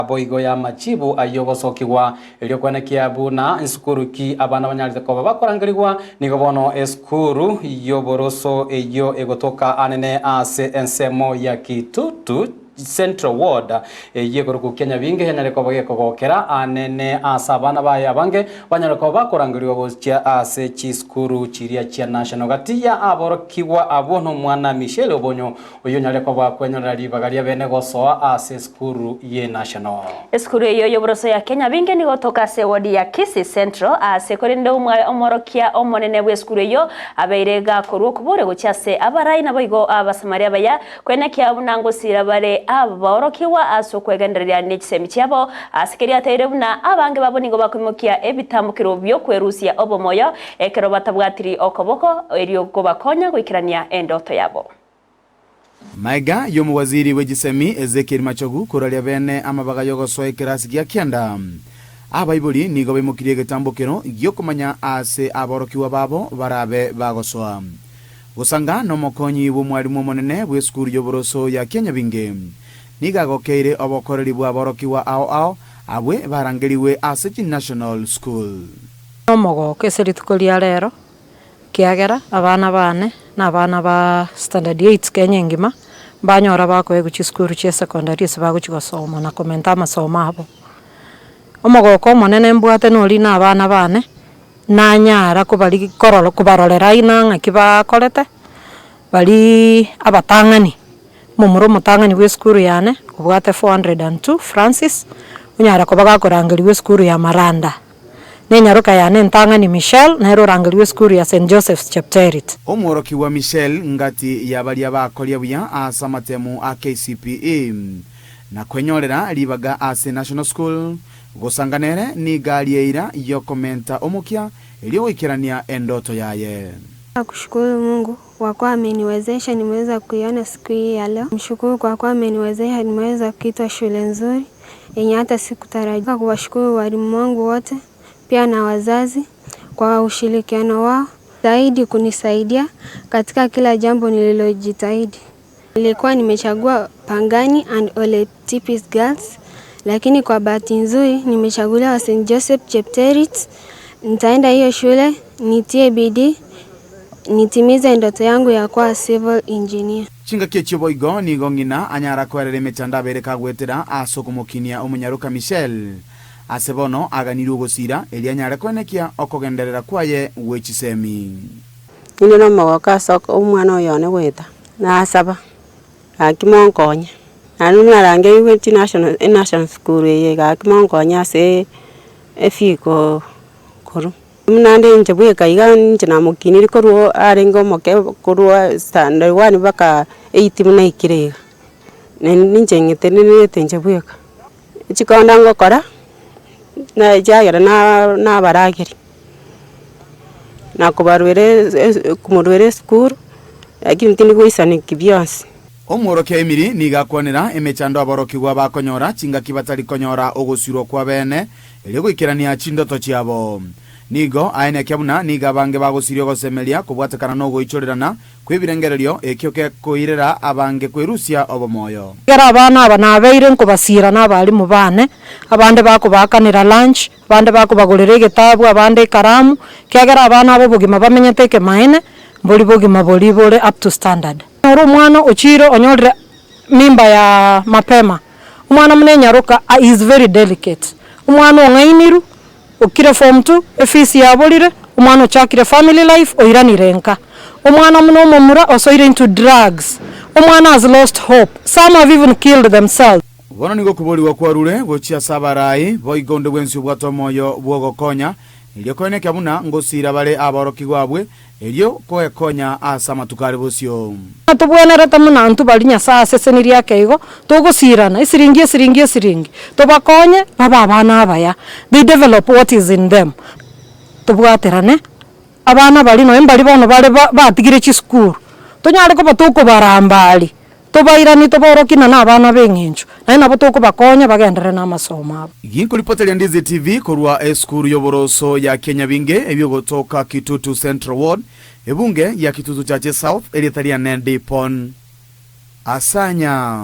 boigo ya machibu ayogosokiwa elio kwenekia buna nsukuru ki abana banyarite ko bakorangirwa nigo bono eskuru yoboroso eyo egotoka anene ase ensemo ya Kitutu Central Ward yegoro Kianyabinge henyare ko bageko gokera anene asabana baya bange banyare ko bakorangirwa bocia ase chiskuru chiria chia national gatia aborokiwa abono mwana Michelle Obonyo oyo nyare ko bakwenyora libagaria bene gosoa ase skuru ye national skuru eyo yoboroso ya Kianyabinge ni gotoka se wadi ya Kisii Central ase korinde umwe omorokia omonene bwe skuru eyo abeirega koruo kubore gocia se abarai na boigo abasamaria baya kwenekia bunango sirabare aborokiwa asokwegenderia n'ekisemi cyabo asikeria terebuna abange baboningo bakwimokia ebitambukiro byo kwerusia obomoyo ekero batabwatiri okoboko eryo gobakonya gwikirania endoto yabo Maiga yomu waziri w'egisemi Ezekiel Machogu kuralia bene amabaga yogoso ekirasi gya kyenda abaibuli nigo bimukiriye getambukiro gyo kumanya ase aborokiwa babo barabe bagosoa gusanga no mokonyi bw'umwarimu monene bw'eskuru y'oboroso ya Kianyabinge nigagokeire obokoreri bwa borokiwa ao abwe barangeriwe ase National School omogo keseritukolia rero kiagera abana bane na bana ba standard 8 Kenya ngima banyora bakwe ku chiskuru che secondary se baguchigosoma na komenta amasomo abo omogo ko monene mbwate no lina abana bane nanyara ko bali korolo kubarolera inanga kibakorete bali abatangani mumuro mutangani w'eskuru yane ubwate 402 Francis unyara ko bagakorangiri w'eskuru ya Maranda nenyaruka yane ntangani Michelle nero rangiri w'eskuru ya St Joseph's Chepterit omworoki wa Michelle ngati yabali abakolia buya asamatemu a KCPE na kwenyorera libaga ase National School gosanganere ni gali eira yo komenta omukia iliyowikirania endoto yaye. Kushukuru Mungu kwa kuwa ameniwezesha nimeweza kuiona siku hii ya leo. Mshukuru kwa kuwa ameniwezesha nimeweza kuitwa shule nzuri yenye hata sikutarajia. Kuwashukuru walimu wangu wote pia na wazazi kwa ushirikiano wao zaidi kunisaidia katika kila jambo nililojitahidi. Nilikuwa nimechagua Pangani and Ole Tipis Girls, lakini kwa bahati nzuri nimechaguliwa St Joseph Chepterit. Nitaenda hiyo shule nitie bidii nitimize ndoto yangu ya kuwa civil engineer. Chinga kechibo igo ni gongina anyara kwerere metanda bereka gwetera asokumukinia omunyaruka Michelle asebono aganiru gusira eli anyara kwenekia okogenderera kwaye wechisemi ine no magoka soko umwana oyone weta na asaba akimonkonya anu narange iwe national school ye akimonkonya se efiko koru mnande njebwe kaiga njina mukiniri koruo arengo moke koruo standard 1 baka 8 muna ikirega ninjengete nete njebwe chikonda ngokora na jagera na baragiri na kubarwere kumurwere school lakini tini kuisani kibyasi omworoki Emiri nigakwanira emechando aborokigwa bakonyora chinga kibatari konyora ogosiro kwa bene eli gwikirania chindoto chiabo nigo aine kyabuna niga bange bagosirio gosemelia kubwatekana no goichorerana kwibirengererio ekyoke koirera abange kwerusia obomoyo gera abana abana beire nkubasira na bali mu bane abande bakubakanira lunch abande bakubagurire gitabu abande karamu kyagera abana abo bugima bamenyete ke maine boli bugima boli bole up to standard oro mwana ochiro onyorera mimba ya mapema umwana munenyaruka is very delicate umwana ongainiru ukire form 2 efisi yabolire umwana ochakire family life oiranirenka umwana muno momura osoire into drugs umwana has lost hope some have even killed themselves bono nigo kuboli wakwarure gochia sabarai boigonde bwensi bwatomoyo bwogokonya ilio koene kyabuna ngosira bale abarokigwa abwe ilio koekonya asama tukari bosio tubonera tamuna antu balinya saa seseniri yakeigo tugusirana isiringi tubakonye baba abana abaya they develop what is in them tubwaterane abana bali no embali bono bale batigire chi school tonyare ko batuko barambali tubairani tuborokina na abana benginjo na nabo tukubakonya bagendere na masomo ginko ripotelia Ndizi TV korwa eskuru y'oboroso ya Kianyabinge ebyo gotoka Kitutu Central Ward ebunge ya Kitutu Chache South eritaria Nendipon asanya